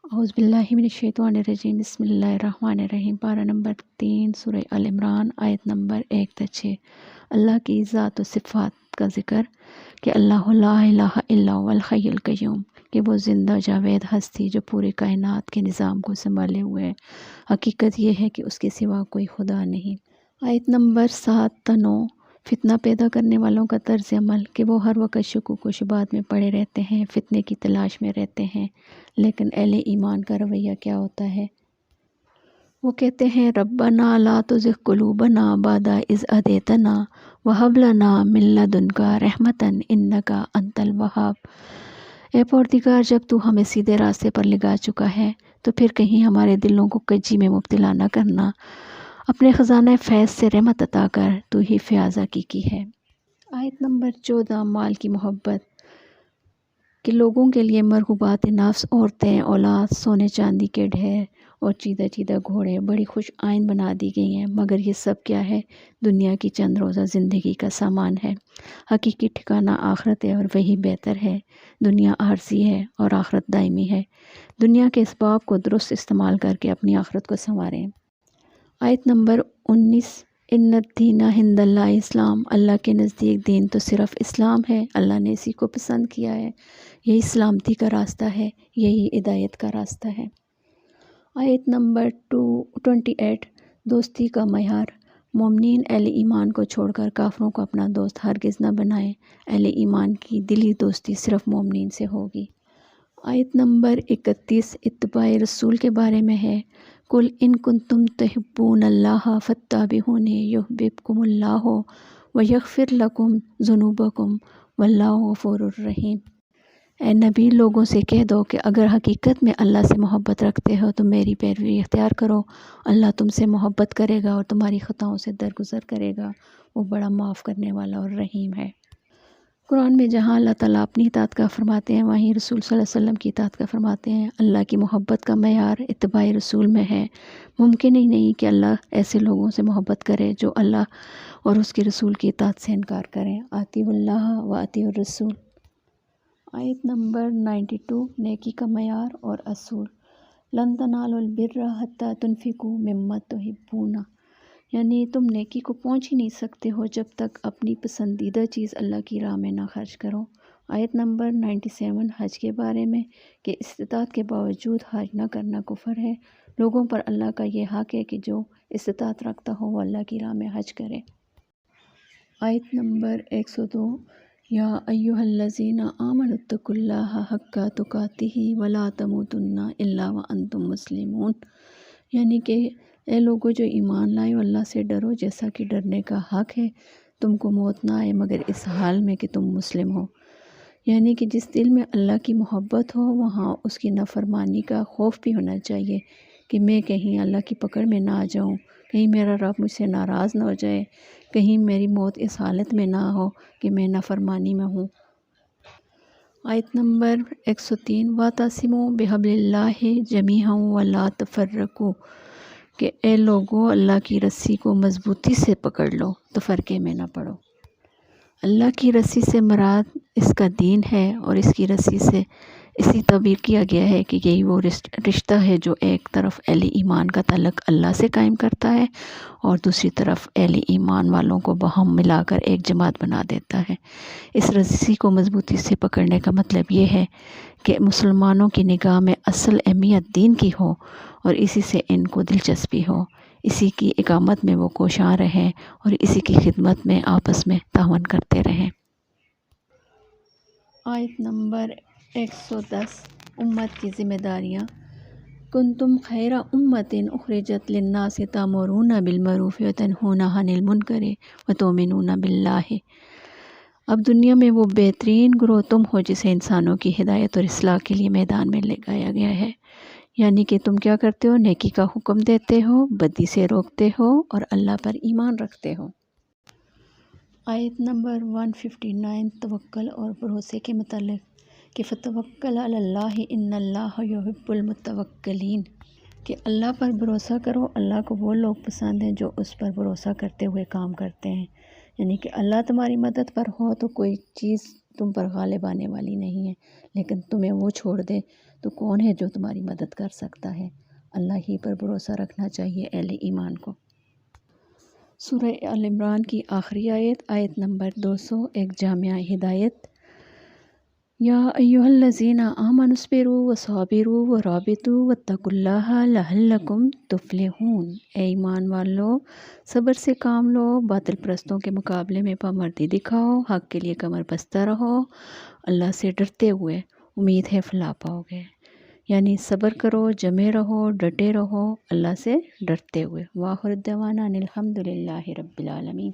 اعوذ باللہ من الشیطان الرجیم، بسم اللہ الرحمن الرحیم۔ پارہ نمبر 3 سورہ ال عمران، آیت نمبر 1-6۔ اللہ کی ذات و صفات کا ذکر کہ اللہ لا الہ الا هو الحی القیوم، کہ وہ زندہ جاوید ہستی جو پورے کائنات کے نظام کو سنبھالے ہوئے ہے۔ حقیقت یہ ہے کہ اس کے سوا کوئی خدا نہیں۔ آیت نمبر 7-9۔ فتنہ پیدا کرنے والوں کا طرز عمل کہ وہ ہر وقت شکوک و شبہات میں پڑے رہتے ہیں، فتنے کی تلاش میں رہتے ہیں۔ لیکن اہل ایمان کا رویہ کیا ہوتا ہے؟ وہ کہتے ہیں ربنا لا تزغ قلوبنا بعد اذ ہدیتنا وہب لنا من لدنک رحمۃ انک انت الوہاب۔ اے پروردگار، جب تو ہمیں سیدھے راستے پر لگا چکا ہے تو پھر کہیں ہمارے دلوں کو کجی میں مبتلا نہ کرنا، اپنے خزانہ فیض سے رحمت عطا کر، تو ہی فیاض حقیقی ہے۔ آیت نمبر 14۔ مال کی محبت کہ لوگوں کے لیے مرغوبات نفس، عورتیں، اولاد، سونے چاندی کے ڈھیر اور چیدہ چیدہ گھوڑے بڑی خوش آئند بنا دی گئی ہیں، مگر یہ سب کیا ہے؟ دنیا کی چند روزہ زندگی کا سامان ہے۔ حقیقی ٹھکانہ آخرت ہے اور وہی بہتر ہے۔ دنیا عارضی ہے اور آخرت دائمی ہے۔ دنیا کے اسباب کو درست استعمال کر کے اپنی آخرت کو سنواریں۔ آیت نمبر 19۔ ان الدین عند اللہ اسلام، اللہ کے نزدیک دین تو صرف اسلام ہے۔ اللہ نے اسی کو پسند کیا ہے، یہی سلامتی کا راستہ ہے، یہی ہدایت کا راستہ ہے۔ آیت نمبر 28۔ دوستی کا معیار مومنین اہل ایمان کو چھوڑ کر کافروں کو اپنا دوست ہرگز نہ بنائیں۔ اہل ایمان کی دلی دوستی صرف مومنین سے ہوگی۔ آیت نمبر 31۔ اتباع رسول کے بارے میں ہے قل ان کنتم تحبون اللہ فاتبعونی یحببکم اللہ ویغفر لکم ذنوبکم واللہ غفور الرحیم۔ اے نبی، لوگوں سے کہہ دو کہ اگر حقیقت میں اللہ سے محبت رکھتے ہو تو میری پیروی اختیار کرو، اللہ تم سے محبت کرے گا اور تمہاری خطاؤں سے درگزر کرے گا، وہ بڑا معاف کرنے والا اور رحیم ہے۔ قرآن میں جہاں اللہ تعالیٰ اپنی اطاعت کا فرماتے ہیں، وہیں رسول صلی اللہ علیہ وسلم کی اطاعت کا فرماتے ہیں۔ اللہ کی محبت کا معیار اتباع رسول میں ہے۔ ممکن ہی نہیں کہ اللہ ایسے لوگوں سے محبت کرے جو اللہ اور اس کے رسول کی اطاعت سے انکار کریں۔ اطیعوا اللہ و اطیعوا الرسول۔ آیت نمبر 92۔ نیکی کا معیار اور اصول لن تنالوا البر حتی تنفقوا مما تحبون، یعنی تم نیکی کو پہنچ ہی نہیں سکتے ہو جب تک اپنی پسندیدہ چیز اللہ کی راہ میں نہ خرچ کرو۔ آیت نمبر 97۔ حج کے بارے میں کہ استطاعت کے باوجود حج نہ کرنا کفر ہے۔ لوگوں پر اللہ کا یہ حق ہے کہ جو استطاعت رکھتا ہو وہ اللہ کی راہ میں حج کرے۔ آیت نمبر 102۔ یا ایھا الذین آمنوا اتقوا اللہ حق تقاتہ ولا تموتن الا وانتم مسلمون، یعنی کہ اے لوگو جو ایمان لائے ہو، اللہ سے ڈرو جیسا کہ ڈرنے کا حق ہے، تم کو موت نہ آئے مگر اس حال میں کہ تم مسلم ہو۔ یعنی کہ جس دل میں اللہ کی محبت ہو وہاں اس کی نافرمانی کا خوف بھی ہونا چاہیے کہ میں کہیں اللہ کی پکڑ میں نہ آ جاؤں، کہیں میرا رب مجھ سے ناراض نہ ہو جائے، کہیں میری موت اس حالت میں نہ ہو کہ میں نافرمانی میں ہوں۔ آیت نمبر 103۔ واعتصموا بحبل اللہ جمیعا ولا تفرقوا، کہ اے لوگو اللہ کی رسی کو مضبوطی سے پکڑ لو، تو فرقے میں نہ پڑو۔ اللہ کی رسی سے مراد اس کا دین ہے، اور اس کی رسی سے اسی تعبیر کیا گیا ہے کہ یہی وہ رشتہ ہے جو ایک طرف اہل ایمان کا تعلق اللہ سے قائم کرتا ہے اور دوسری طرف اہل ایمان والوں کو باہم ملا کر ایک جماعت بنا دیتا ہے۔ اس رسی کو مضبوطی سے پکڑنے کا مطلب یہ ہے کہ مسلمانوں کی نگاہ میں اصل اہمیت دین کی ہو اور اسی سے ان کو دلچسپی ہو، اسی کی اقامت میں وہ کوشاں رہیں اور اسی کی خدمت میں آپس میں تعاون کرتے رہیں۔ آیت نمبر 110۔ امت کی ذمہ داریاں کنتم خیر امۃ اخرجت للناس تأمرون بالمعروف وتنہون عن المنکر وتؤمنون باللہ۔ اب دنیا میں وہ بہترین گروہ تم ہو جسے انسانوں کی ہدایت اور اصلاح کے لیے میدان میں لگایا گیا ہے، یعنی کہ تم کیا کرتے ہو؟ نیکی کا حکم دیتے ہو، بدی سے روکتے ہو اور اللہ پر ایمان رکھتے ہو۔ آیت نمبر 159۔ توکل اور بھروسے کے متعلق کہ فتوکل علی اللہ ان اللہ یحب المتوکلین، کہ اللہ پر بھروسہ کرو، اللہ کو وہ لوگ پسند ہیں جو اس پر بھروسہ کرتے ہوئے کام کرتے ہیں۔ یعنی کہ اللہ تمہاری مدد پر ہو تو کوئی چیز تم پر غالب آنے والی نہیں ہے، لیکن تمہیں وہ چھوڑ دے تو کون ہے جو تمہاری مدد کر سکتا ہے؟ اللہ ہی پر بھروسہ رکھنا چاہیے اہل ایمان کو۔ سورہ آل عمران کی آخری آیت، آیت نمبر 200، ایک جامعہ ہدایت۔ یا ایھا الذین آمنوا اصبروا وصابروا ورابطوا واتقوا اللہ لعلکم تفلحون۔ اے ایمان والو، صبر سے کام لو، باطل پرستوں کے مقابلے میں پامردی دکھاؤ، حق کے لیے کمر بستہ رہو، اللہ سے ڈرتے ہوئے، امید ہے فلاح پاؤ گے۔ یعنی صبر کرو، جمے رہو، ڈٹے رہو، اللہ سے ڈرتے ہوئے۔ وآخر دعوانا ان الحمد للہ رب العالمین۔